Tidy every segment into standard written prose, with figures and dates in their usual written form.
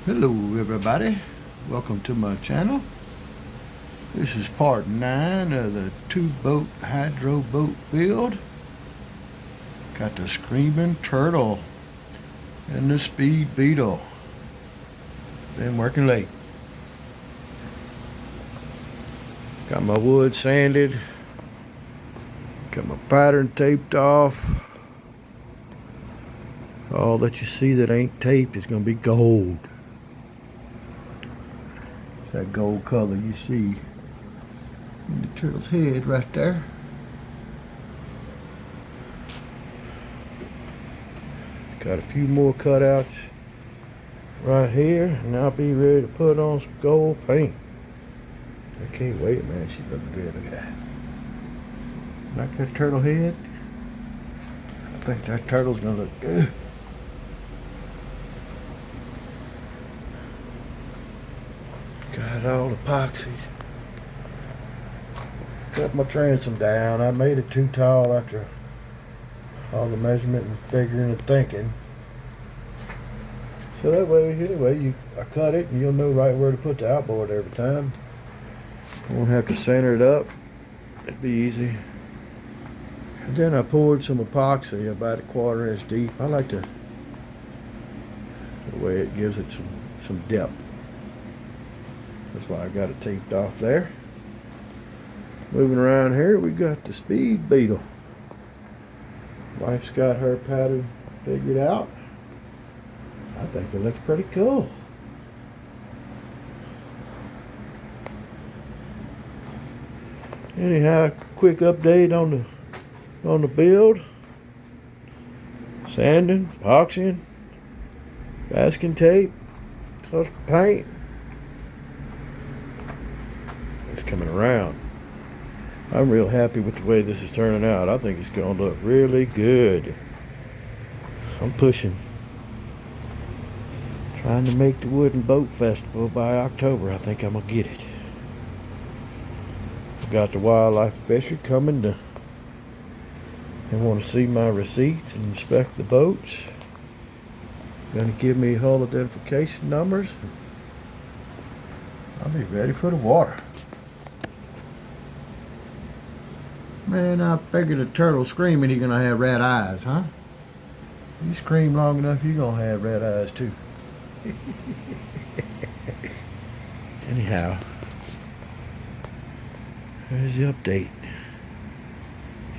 Hello everybody, welcome to my channel. This is part 9 of the 2-boat hydro boat build. Got the screaming turtle and the speed beetle. Been working late. Got my wood sanded, got my pattern taped off. All that you see that ain't taped is going to be gold. That gold color you see in the turtle's head right there. Got a few more cutouts right here, and I'll be ready to put on some gold paint. I can't wait, man. She's looking good. Look at that. Like that turtle head. I think that turtle's gonna look good. Got all epoxy. Cut my transom down. I made it too tall after all the measurement and figuring and thinking. So that way, anyway, I cut it and you'll know right where to put the outboard every time. Won't have to center it up. It'd be easy. And then I poured some epoxy about a 1/4 inch deep. I like the way it gives it some depth. That's why I got it taped off there. Moving around here, we got the speed beetle. Wife's got her pattern figured out. I think it looks pretty cool. Anyhow, quick update on the build. Sanding, epoxying, masking tape, custom paint. It's coming around. I'm real happy with the way this is turning out. I think it's going to look really good. I'm pushing. Trying to make the Wooden Boat Festival by October. I think I'm going to get it. Got the wildlife fisher coming to and want to see my receipts and inspect the boats. Going to give me hull identification numbers. I'll be ready for the water. Man, I figured a turtle screaming he's gonna have red eyes, huh? You scream long enough, you're gonna have red eyes too. Anyhow, there's the update.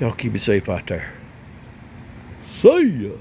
Y'all keep it safe out there. See ya.